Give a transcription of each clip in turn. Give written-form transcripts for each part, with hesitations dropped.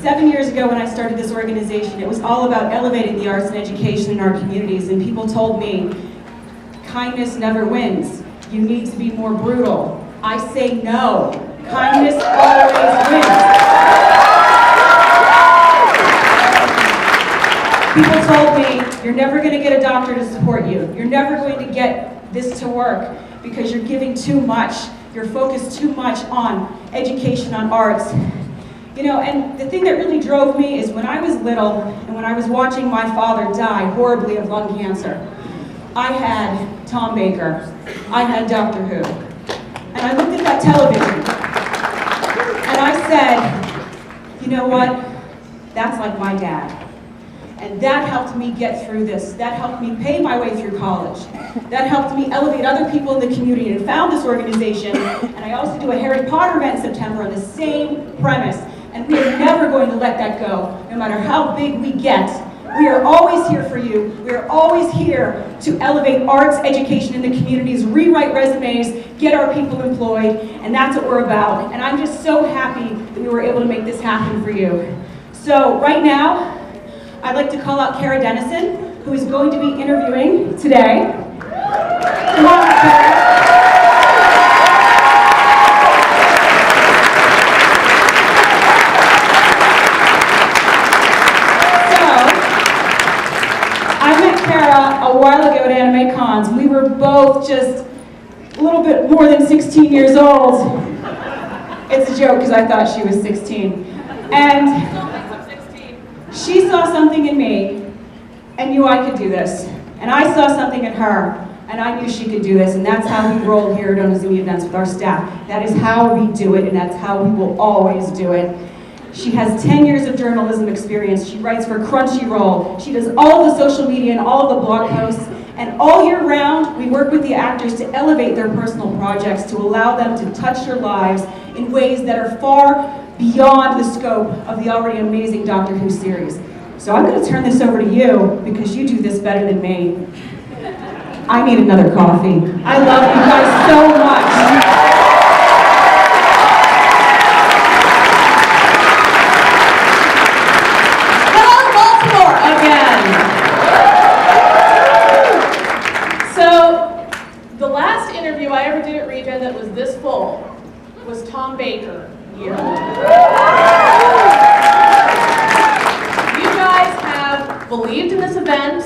7 years ago when I started this organization, it was all about elevating the arts and education in our communities, and people told me, kindness never wins. You need to be more brutal. I say no. Kindness always wins. People told me, you're never going to get a doctor to support you. You're never going to get this to work because you're giving too much. You're focused too much on education, on arts. You know, and the thing that really drove me is when I was little and when I was watching my father die horribly of lung cancer, I had Tom Baker, I had Doctor Who, and I looked at that television and I said, you know what, that's like my dad. And that helped me get through this. That helped me pay my way through college. That helped me elevate other people in the community and found this organization. And I also do a Harry Potter event in September on the same premise. And we are never going to let that go, no matter how big we get. We are always here for you. We are always here to elevate arts, education in the communities, rewrite resumes, get our people employed, and that's what we're about. And I'm just so happy that we were able to make this happen for you. So right now, I'd like to call out Kara Dennison, who is going to be interviewing today. Come on, Kara. A while ago at Anime Cons. We were both just a little bit more than 16 years old. It's a joke because I thought she was 16. And she saw something in me and knew I could do this. And I saw something in her and I knew she could do this. And that's how we roll here at Onozumi Events with our staff. That is how we do it, and that's how we will always do it. She has 10 years of journalism experience. She writes for Crunchyroll. She does all of the social media and all of the blog posts. And all year round, we work with the actors to elevate their personal projects, to allow them to touch their lives in ways that are far beyond the scope of the already amazing Doctor Who series. So I'm going to turn this over to you because you do this better than me. I need another coffee. I love you guys so much. That was this full was Tom Baker here. You guys have believed in this event,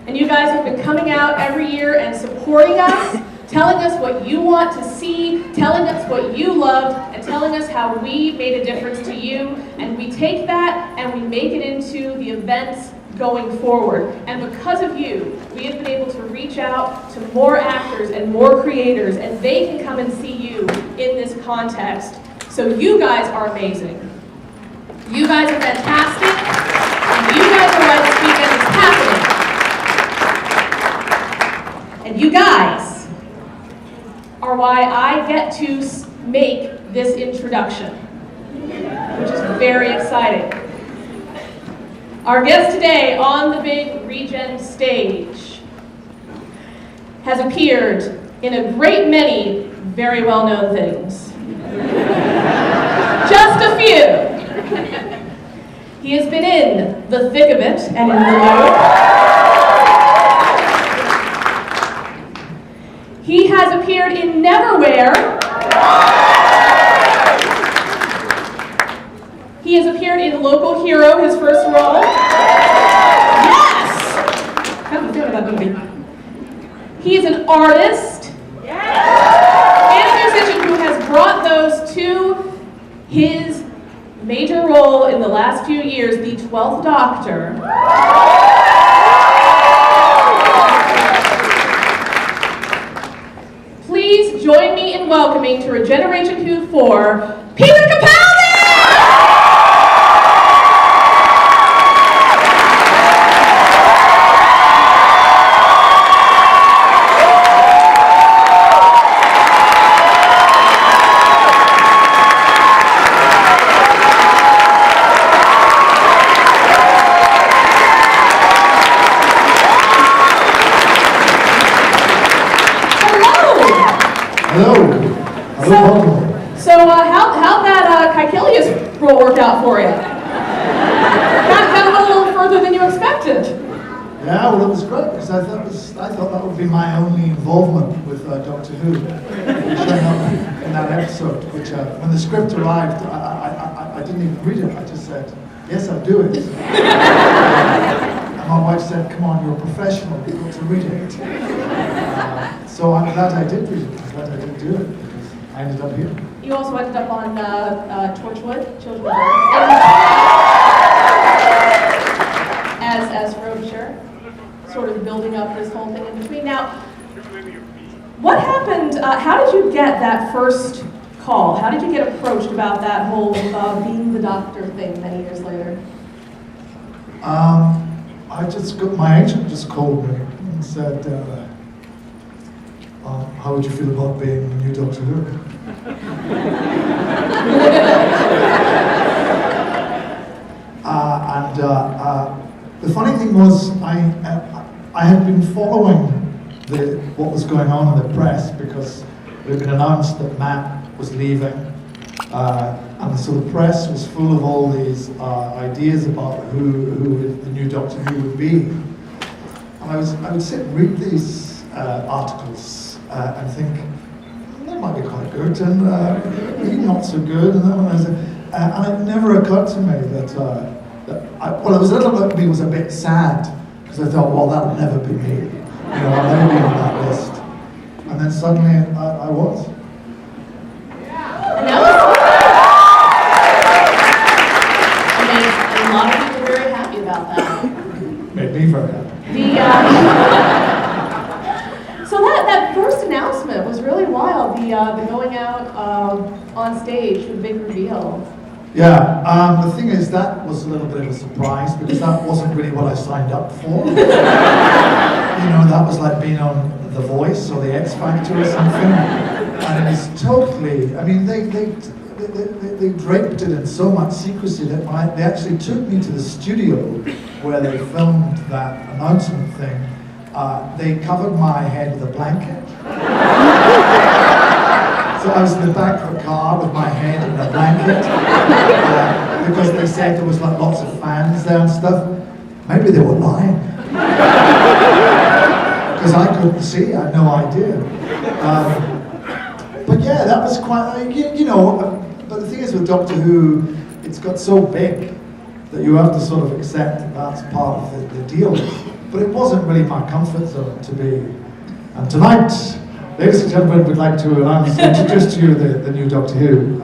and you guys have been coming out every year and supporting us, telling us what you want to see, telling us what you loved, and telling us how we made a difference to you. And we take that and we make it into the events going forward. And because of you, we have been able to reach out to more actors and more creators, and they can come and see you in this context. So you guys are amazing. You guys are fantastic, and you guys are why this weekend is happening. And you guys are why I get to make this introduction, which is very exciting. Our guest today on the big Regen stage has appeared in a great many very well-known things. Just a few. He has been in the thick of it and in the loop. He has appeared in Neverwhere. He has appeared in Local Hero, his first role. Yes! How do you feel about that movie? He is an artist and a musician who has brought those to his major role in the last few years, the 12th Doctor. Please join me in welcoming to ReGeneration Who for彼得卡帕尔蒂! So how'd that Kaikilius role work out for you? than you expected. Yeah, well, it was great because I thought that would be my only involvement with Doctor Who, showing up in that episode. Which, when the script arrived, I didn't even read it. I just said, "Yes, I'll do it." And my wife said, "Come on, you're a professional. You've got to read it." So I'm glad I did read it. I'm glad I did do it because I ended up here. You also ended up on Torchwood, Children of Earth, as Frobisher, sort of building up this whole thing in between. Now, what happened? How did you get that first call? How did you get approached about that whole being the doctor thing many years later? My agent just called me and said, "How would you feel about being the new Doctor Who?" The funny thing was, I had been following what was going on in the press because it had been announced that Matt was leaving, and so the press was full of all these ideas about who the new Doctor Who would be. And I would sit and read these articles and think, that might be quite good, and maybe not so good, and that one and it never occurred to me that it was a little bit, it was a bit sad, because I thought, well, that'll never be me. I'll never be on that list. And then suddenly I was. And that was, a lot of people were very happy about that. Made me very happy. So that first announcement was really wild, the going out on stage with the big reveal. Yeah, the thing is, that was a little bit of a surprise because that wasn't really what I signed up for. That was like being on The Voice or The X Factor or something. And it was totally, they draped it in so much secrecy that they actually took me to the studio where they filmed that announcement thing. They covered my head with a blanket. So I was in the back of a car with my head in a blanket because they said there was like lots of fans there and stuff. Maybe they were lying because I couldn't see. I had no idea. But yeah, that was quite. But the thing is with Doctor Who, it's got so big that you have to sort of accept that that's part of the deal. But it wasn't really my comfort zone to be. And tonight, ladies and gentlemen, we'd like to introduce to you the new Doctor Who.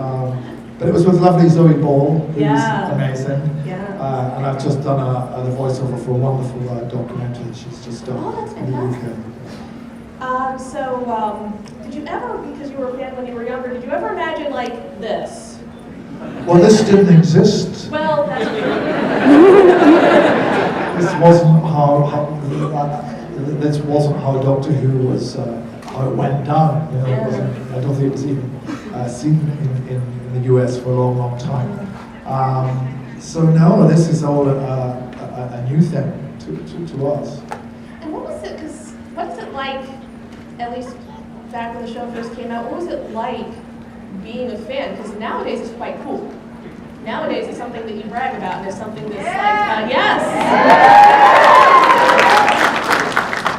But it was with lovely Zoe Ball, who's amazing. Yeah. And I've just done the voiceover for a wonderful documentary that she's just done. Oh, that's in the fantastic. UK. Did you ever, because you were a fan when you were younger, did you ever imagine like this? Well, this didn't exist. Well, that's true. This wasn't how Doctor Who was. How it went down. It wasn't, I don't think it was even seen in the US for a long, long time. So no, this is all a new thing to us. And what was it? Because what's it like? At least back when the show first came out, what was it like being a fan? Because nowadays it's quite cool. Nowadays it's something that you brag about, and it's something that's like yes.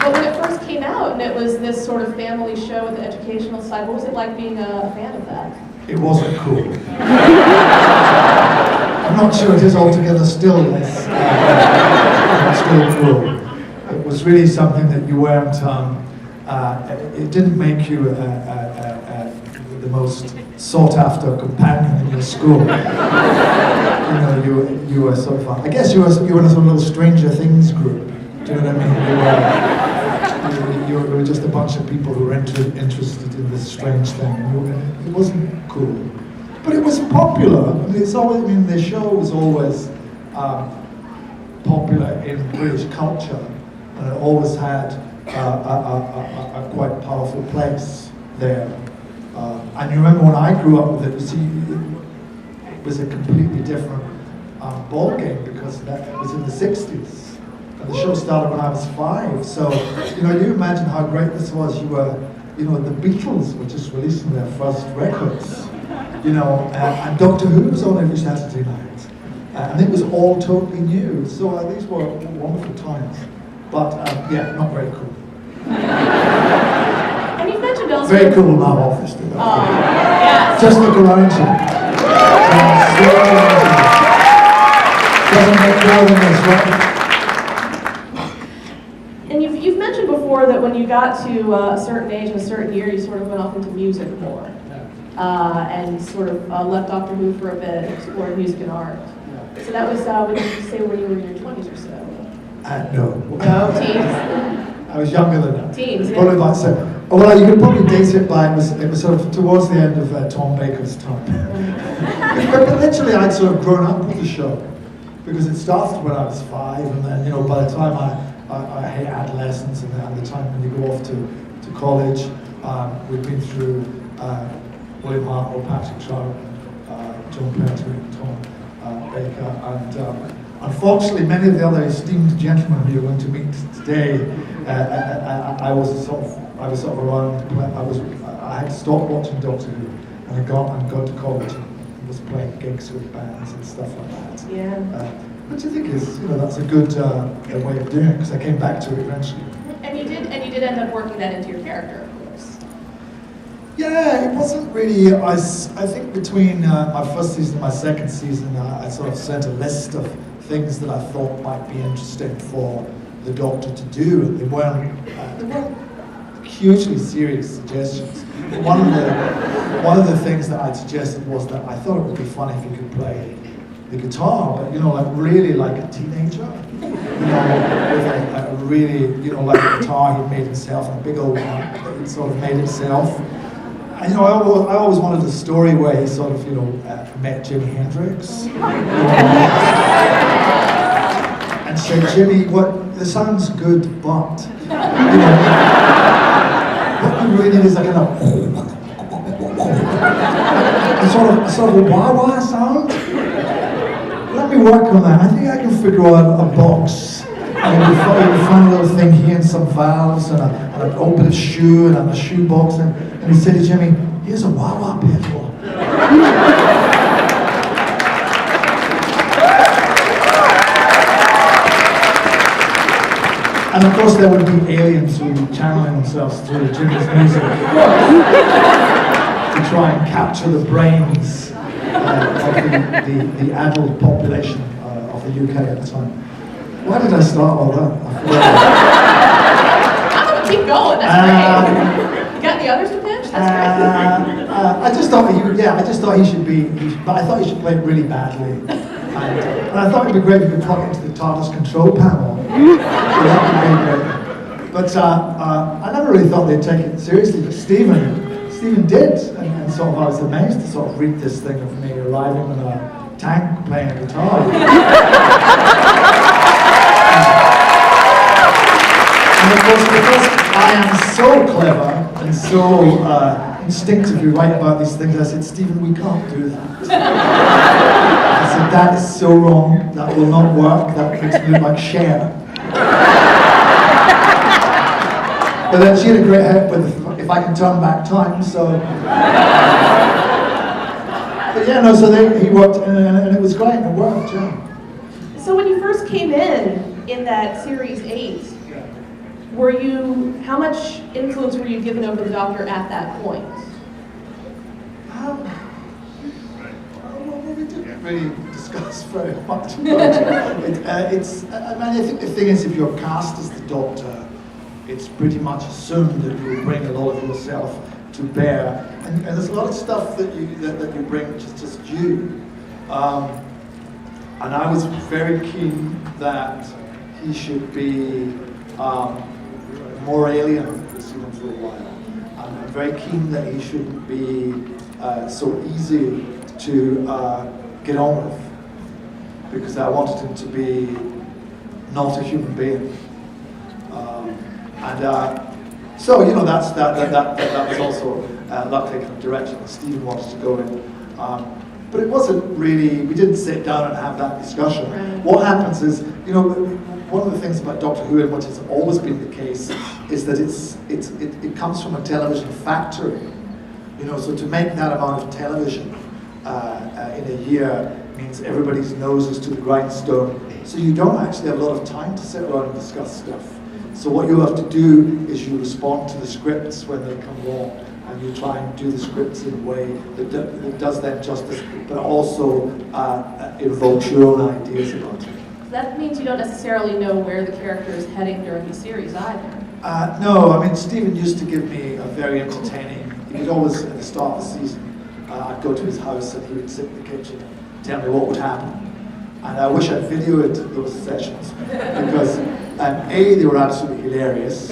But when it first came out, and it was this sort of family show with the educational side, what was it like being a fan of that? It wasn't cool. I'm not sure it is altogether still less. Still cool. It was really something that you weren't. It didn't make you the most sought-after companion in your school. You were sort of. I guess you were in a sort of little Stranger Things group. Do you know what I mean? You were just a bunch of people who were interested in this strange thing. It wasn't cool, but it was popular. The show was always popular in British culture, and it always had a quite powerful place there. And you remember when I grew up with it, you see, it was a completely different ball game because it was in the 60s. And the show started when I was 5, so you imagine how great this was. The Beatles were just releasing their first records, and Doctor Who was on every Saturday night, And it was all totally new. So these were wonderful times. But yeah, not very cool. And you've mentioned also... Very cool in our office, though. Yes. Just look around you. Doesn't make more than this, right? And you've mentioned before that when you got to a certain age and a certain year, you sort of went off into music more. And sort of left Doctor Who for a bit and explored music and art. So that was when you say when you were in your 20s or so. No. No, teens. I was younger than that. Teens, yeah. Probably about 7. Oh, well, you could probably date it by, it was sort of towards the end of Tom Baker's time. But literally, I'd sort of grown up with the show. Because it started when I was 5, and then, you know, by the time I hit adolescence and the time when you go off to college, we've been through William Hartnell, Patrick Trout, John Pertwee, Tom Baker, and unfortunately many of the other esteemed gentlemen who you're going to meet today, I was sort of around. I had stopped watching Doctor Who, and I got to college and was playing gigs with bands and stuff like that. Yeah. Which I think is, you know, that's a good way of doing it, because I came back to it eventually. And you did end up working that into your character, of course. Yeah, it wasn't really. I think between my first season and my second season, I sort of sent a list of things that I thought might be interesting for the Doctor to do, and they weren't hugely serious suggestions. But one of the things that I'd suggested was that I thought it would be fun if you could play the guitar, but, you know, like really like a teenager, you know, with a really, you know, like a guitar he'd made himself, and a big old one that he'd sort of made himself. And, you know, I always wanted a story where he sort of, you know, met Jimi Hendrix, and said, Jimmy, this sounds good, but, you know, what you really need is like a sort of a wah-wah sound. Let me work on that. I think I can figure out a box. And we found a little thing here and some valves and an open shoe and a shoe box. And he said to Jimmy, here's a wah-wah pedal. And of course there would be aliens who would be channeling themselves through Jimmy's music to try and capture the brains of the adult population of the UK at the time. Why did I start all that? I'm gonna keep going. That's great. You got the others to pitch? That's great. I just thought he should be. But I thought he should play it really badly. And I thought it'd be great if you could plug into the TARDIS control panel. So that would be great. But I never really thought they'd take it seriously. But Stephen did, and sort of I was amazed to sort of read this thing of me arriving in a tank playing a guitar. And of course, because I am so clever and so instinctively right about these things, I said, Stephen, we can't do that. I said, that is so wrong, that will not work, that makes me look like Cher. But then she had a great head with If I Can Turn Back Time, so... But yeah, no, so he worked, and it was great, it worked, yeah. So when you first came in that Series 8, how much influence were you given over the Doctor at that point? Well, we didn't really discuss very much about it. I think the thing is, if you're cast as the Doctor, it's pretty much assumed that you bring a lot of yourself to bear, and there's a lot of stuff that you bring which is just you. And I was very keen that he should be more alien. We've seen him for a while. I'm very keen that he shouldn't be so easy to get on with, because I wanted him to be not a human being. So you know that was also luckily the direction that Stephen wanted to go in. But it wasn't really. We didn't sit down and have that discussion. Right. What happens is, you know, one of the things about Doctor Who, and which has always been the case, is that it comes from a television factory. You know, so to make that amount of television in a year means everybody's nose is to the grindstone, so you don't actually have a lot of time to sit around and discuss stuff. So what you have to do is you respond to the scripts when they come along, and you try and do the scripts in a way that does them justice, but also invokes your own ideas about it. That means you don't necessarily know where the character is heading during the series either. No, I mean, Stephen used to give me a very entertaining, he would always, at the start of the season, I'd go to his house and he would sit in the kitchen and tell me what would happen. And I wish I'd videoed those sessions, because A, they were absolutely hilarious,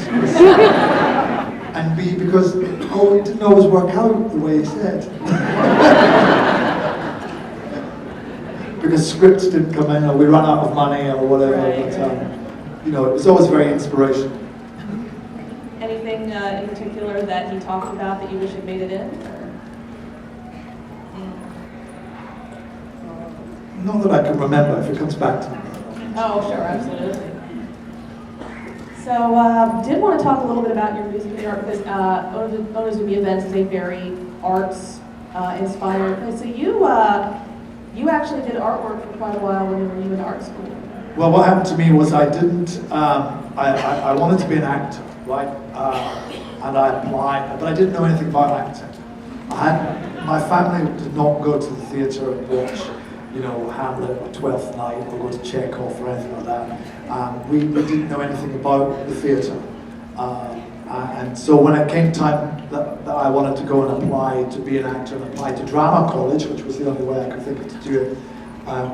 and B, because it didn't always work out the way he said. Because scripts didn't come in, or we ran out of money, or whatever, Right. but you know, it was always very inspirational. Anything in particular that he talked about that you wish had made it in? Not that I can remember, if it comes back to me. Oh, sure, absolutely. So, did want to talk a little bit about your music and art, because Owners of Me Events is a very arts inspired place. So you actually did artwork for quite a while when you were in art school. Well, what happened to me was I didn't, I wanted to be an actor, right? And I applied, but I didn't know anything about acting. My family did not go to the theatre and watch, you know, Hamlet or Twelfth Night, or go to Chekhov or anything like that. We didn't know anything about the theatre. And so when it came time that I wanted to go and apply to be an actor and apply to drama college, which was the only way I could think of to do it,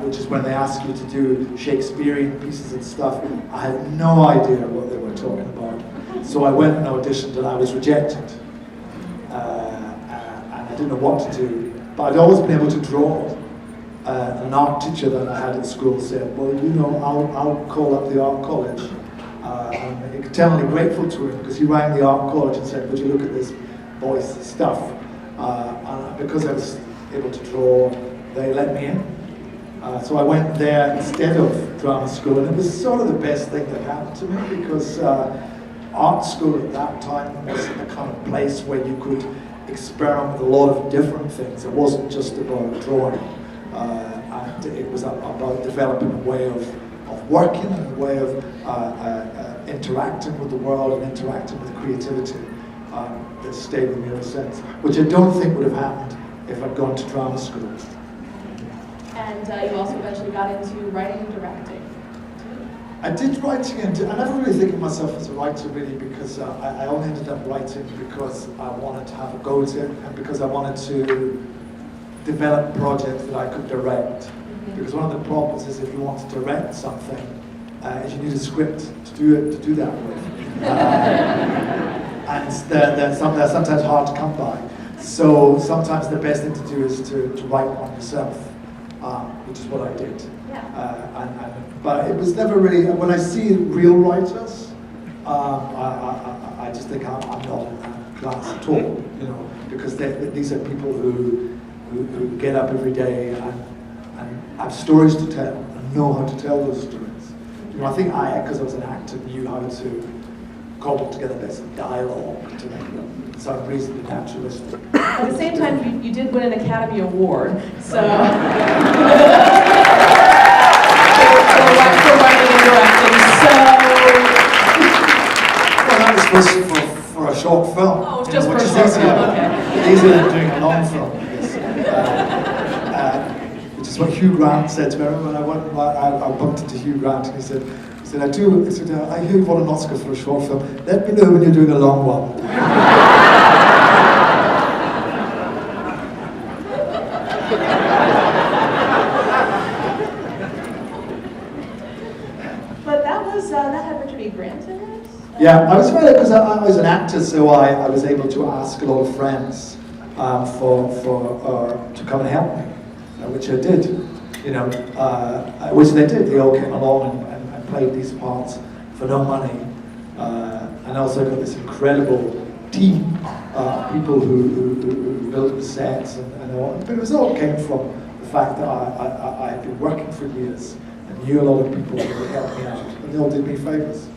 which is when they ask you to do Shakespearean pieces and stuff, I had no idea what they were talking about. So I went and auditioned and I was rejected. And I didn't know what to do, but I'd always been able to draw. An art teacher that I had at school said, well, you know, I'll call up the art college. I'm eternally grateful to him, because he rang the art college and said, would you look at this boy's stuff? And because I was able to draw, they let me in. So I went there instead of drama school, and it was sort of the best thing that happened to me, because art school at that time was the kind of place where you could experiment with a lot of different things. It wasn't just about drawing. And it was about developing a way of working and a way of interacting with the world and interacting with creativity that stayed with me ever since, which I don't think would have happened if I'd gone to drama school. And you also eventually got into writing and directing. I did writing, and I never really think of myself as a writer really, because I only ended up writing because I wanted to have a go at it, and because I wanted to develop projects that I could direct. Because one of the problems is if you want to direct something, is you need a script to do that with. And they're sometimes hard to come by. So sometimes the best thing to do is to write one yourself, which is what I did. Yeah. But it was never really, when I see real writers, I just think I'm not in that class at all, you know, because these are people who get up every day and have stories to tell and know how to tell those stories. You know, I think because I was an actor, knew how to cobble together bits of dialogue to make them sound reasonably naturalistic. At the same time, you did win an Academy Award, so for writing and directing. Well, that was for a short film. Oh, it's just which for a is short easier, film, okay. easier than doing a long film. Which is what Hugh Grant said to me. I remember when I bumped into Hugh Grant, and he said, I hear you won an Oscar for a short film. Let me know when you're doing a long one. But that had Richard E. Grant in it? Yeah, I was really, because I was an actor, so I was able to ask a lot of friends to come and help me, which I did, you know, which they did. They all came along and played these parts for no money, and also got this incredible team, people who built the sets and all. But it all came from the fact that I had been working for years and knew a lot of people who would help me out, and they all did me favors.